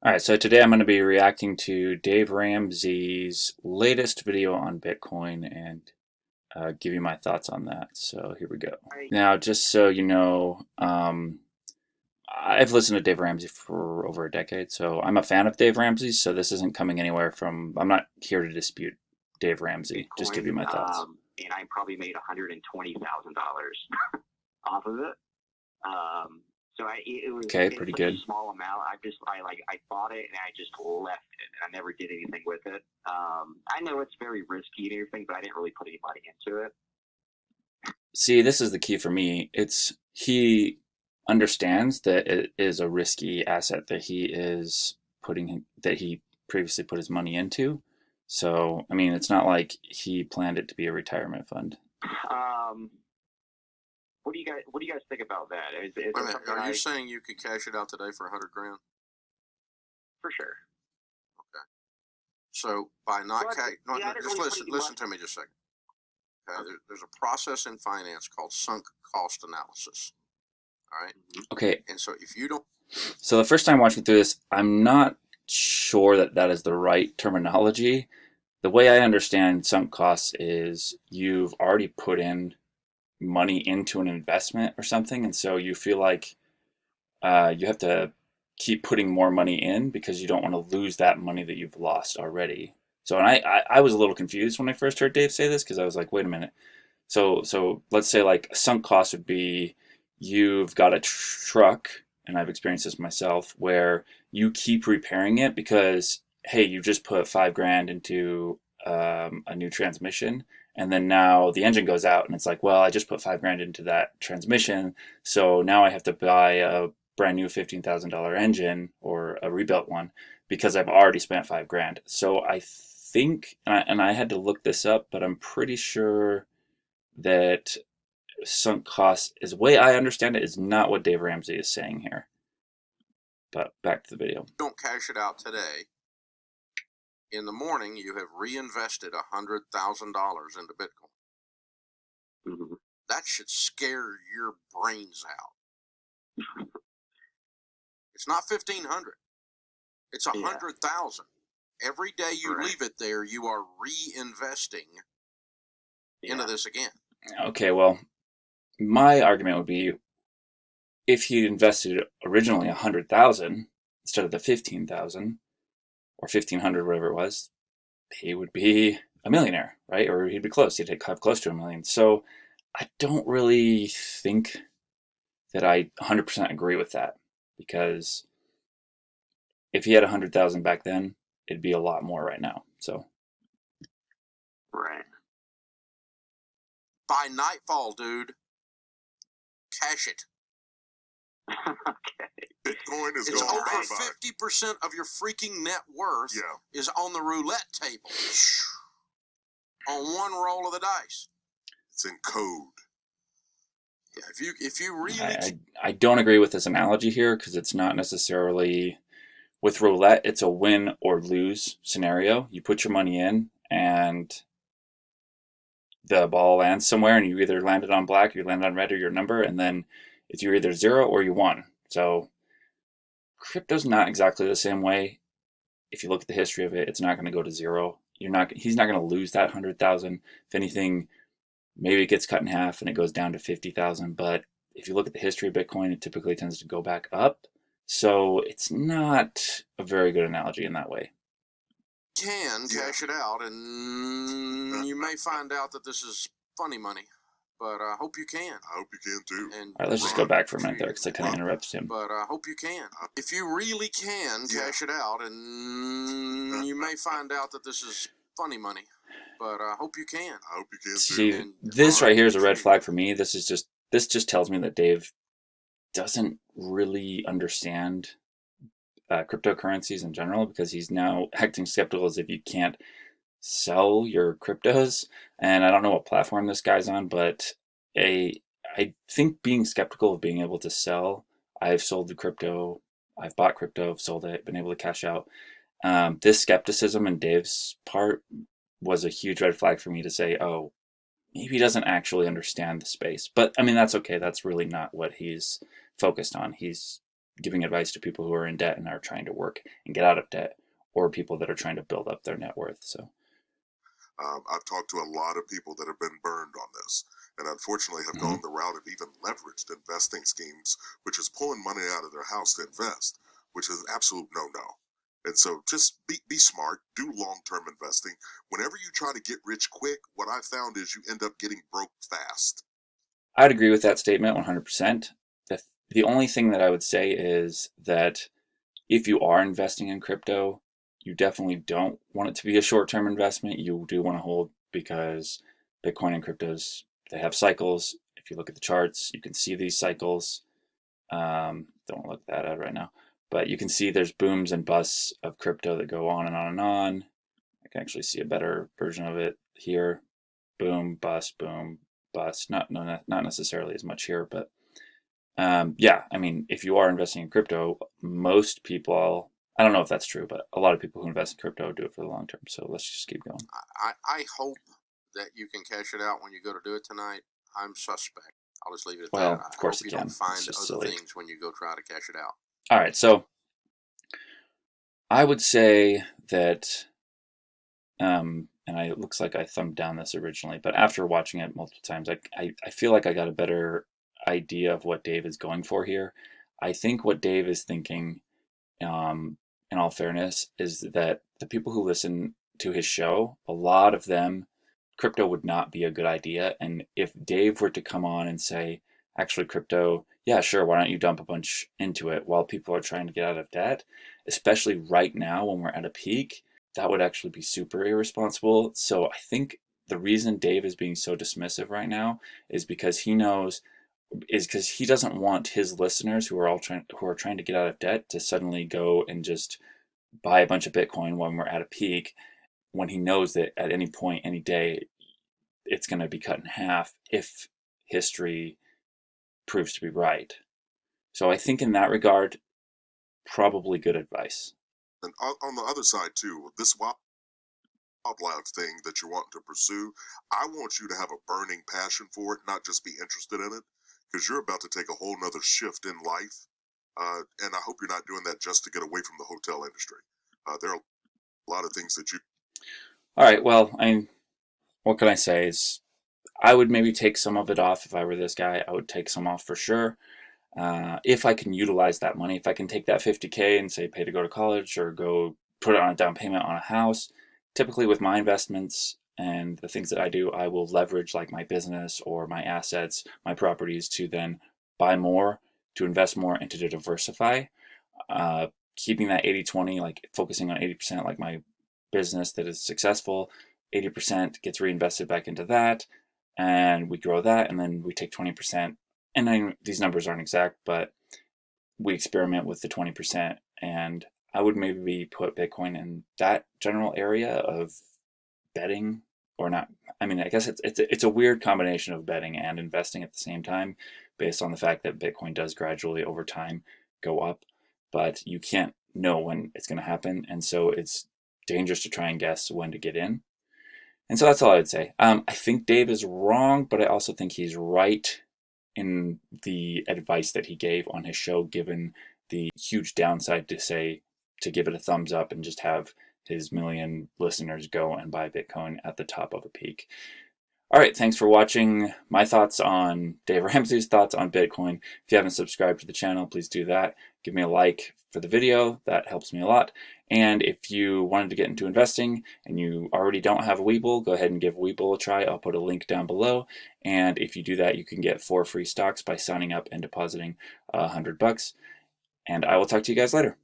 All right, so today I'm going to be reacting to Dave Ramsey's latest video on Bitcoin and give you my thoughts on that. So here we go. I Now, just so you know, I've listened to Dave Ramsey for over a decade, so I'm a fan of Dave Ramsey. So this isn't coming anywhere from. I'm not here to dispute Dave Ramsey. Just give Bitcoin, you my thoughts. and I probably made $120,000 off of it. So Okay, it's pretty such a good. small amount. I bought it and I just left it and I never did anything with it. I know it's very risky and everything, but I didn't really put any money into it. See, this is the key for me. It's he understands that it is a risky asset that he previously put his money into. So, I mean, it's not like he planned it to be a retirement fund. Um, what do you guys think about that? Is Wait it a minute, something are you saying you could cash it out today for 100 grand? for sure? Okay. So by not But no, yeah, I didn't just really put listen any listen money. to me just a second. Okay, there's a process in finance called sunk cost analysis. All right, Okay, and so if you don't, so the first time watching through this, I'm not sure that that is the right terminology. The way I understand sunk costs is you've already put in money into an investment or something, and so you feel like you have to keep putting more money in because you don't want to lose that money that you've lost already. So, and I was a little confused when I first heard Dave say this because I was like, wait a minute. So let's say like a sunk cost would be you've got a truck, and I've experienced this myself, where you keep repairing it because hey, you just put 5 grand into a new transmission, and then now the engine goes out, and it's like, well, I just put 5 grand into that transmission, so now I have to buy a brand new $15,000 engine or a rebuilt one because I've already spent 5 grand. So I think, and I had to look this up, but I'm pretty sure that sunk costs, is the way I understand it, is not what Dave Ramsey is saying here. But back to the video. don't cash it out today, in the morning you have reinvested $100,000 into Bitcoin. Mm-hmm. That should scare your brains out. It's not 1,500. It's 100,000. Every day you leave it there, you are reinvesting into this again. Okay, well, my argument would be if he invested originally 100,000 instead of the 15,000 or 1,500, whatever it was, he would be a millionaire, right? Or he'd be close. He'd have close to a million. So I don't really think that I 100% agree with that because if he had 100,000 back then, it'd be a lot more right now. So Right. By nightfall, dude, cash it. Okay. Bitcoin is It's going over bye-bye. 50% of your freaking net worth is on the roulette table. On one roll of the dice. It's in code. Yeah, if you really I don't agree with this analogy here because it's not necessarily with roulette. It's a win or lose scenario. You put your money in and the ball lands somewhere, and you either landed on black, you land on red, or your number, and then it's you're either zero or you won. So crypto's not exactly the same way. If you look at the history of it, it's not going to go to zero. He's not going to lose that 100,000. If anything, maybe it gets cut in half and it goes down to 50,000. But if you look at the history of Bitcoin, it typically tends to go back up. So it's not a very good analogy in that way. can cash it out, and you may find out that this is funny money, but I hope you can. I hope you can too. And All right, let's just go back for a minute there because I kind of interrupted him. But I hope you can. If you really can cash it out, and you may find out that this is funny money, but I hope you can. I hope you can too. See, this right here is a red flag for me. This just tells me that Dave doesn't really understand cryptocurrencies in general because he's now acting skeptical as if you can't sell your cryptos. And I don't know what platform this guy's on, but I think being skeptical of being able to sell, I've sold the crypto, I've bought crypto, I've sold it, been able to cash out. This skepticism in Dave's part was a huge red flag for me to say, oh, maybe he doesn't actually understand the space. But I mean, that's okay. That's really not what he's focused on. He's giving advice to people who are in debt and are trying to work and get out of debt, or people that are trying to build up their net worth. So I've talked to a lot of people that have been burned on this, and unfortunately have gone the route of even leveraged investing schemes, which is pulling money out of their house to invest, which is an absolute no-no. And so just be smart, do long-term investing. Whenever you try to get rich quick, what I found is you end up getting broke fast. I'd agree with that statement 100%. The only thing that I would say is that if you are investing in crypto, you definitely don't want it to be a short-term investment. You do want to hold, because Bitcoin and cryptos, they have cycles. If you look at the charts, you can see these cycles. Don't look that at right now, but you can see there's booms and busts of crypto that go on and on and on. I can actually see a better version of it here. Boom, bust, boom, bust. Not necessarily as much here, but yeah, I mean, if you are investing in crypto, most people, I don't know if that's true, but a lot of people who invest in crypto do it for the long term. So let's just keep going. I hope that you can cash it out when you go to do it tonight. I'm suspect. I'll just leave it at Well, that. of course I hope it you can. don't find It's just other silly. things when you go try to cash it out. All right, so I would say that, and it looks like I thumbed down this originally, but after watching it multiple times, I feel like I got a better idea of what Dave is going for here. I think what Dave is thinking, in all fairness, is that the people who listen to his show, a lot of them, crypto would not be a good idea. And if Dave were to come on and say, actually, crypto, yeah, sure, why don't you dump a bunch into it while people are trying to get out of debt, especially right now when we're at a peak, that would actually be super irresponsible. So I think the reason Dave is being so dismissive right now is because he doesn't want his listeners who are trying to get out of debt to suddenly go and just buy a bunch of Bitcoin when we're at a peak, when he knows that at any point, any day, it's going to be cut in half if history proves to be right. So I think in that regard, probably good advice. And on the other side too, this wildlife thing that you're wanting to pursue, I want you to have a burning passion for it, not just be interested in it, because you're about to take a whole nother shift in life. And I hope you're not doing that just to get away from the hotel industry. There are a lot of things that you. All right, well, what can I say is I would maybe take some of it off. If I were this guy, I would take some off for sure. If I can utilize that money, if I can take that 50K and say pay to go to college or go put it on a down payment on a house, typically with my investments and the things that I do, I will leverage like my business or my assets, my properties, to then buy more, to invest more, and to diversify. Keeping that 80-20, like focusing on 80%, like my business that is successful, 80% gets reinvested back into that, and we grow that, and then we take 20%. And these numbers aren't exact, but we experiment with the 20%, and I would maybe put Bitcoin in that general area of betting, or not. I mean, I guess it's a weird combination of betting and investing at the same time, based on the fact that Bitcoin does gradually over time go up, but you can't know when it's going to happen, and so it's dangerous to try and guess when to get in. And so that's all I would say. I think Dave is wrong, but I also think he's right in the advice that he gave on his show, given the huge downside to give it a thumbs up and just have his million listeners go and buy Bitcoin at the top of a peak. All right, thanks for watching my thoughts on Dave Ramsey's thoughts on Bitcoin. If you haven't subscribed to the channel, please do that. Give me a like for the video. That helps me a lot. And if you wanted to get into investing and you already don't have a Webull, go ahead and give Webull a try. I'll put a link down below. And if you do that, you can get 4 free stocks by signing up and depositing $100. And I will talk to you guys later.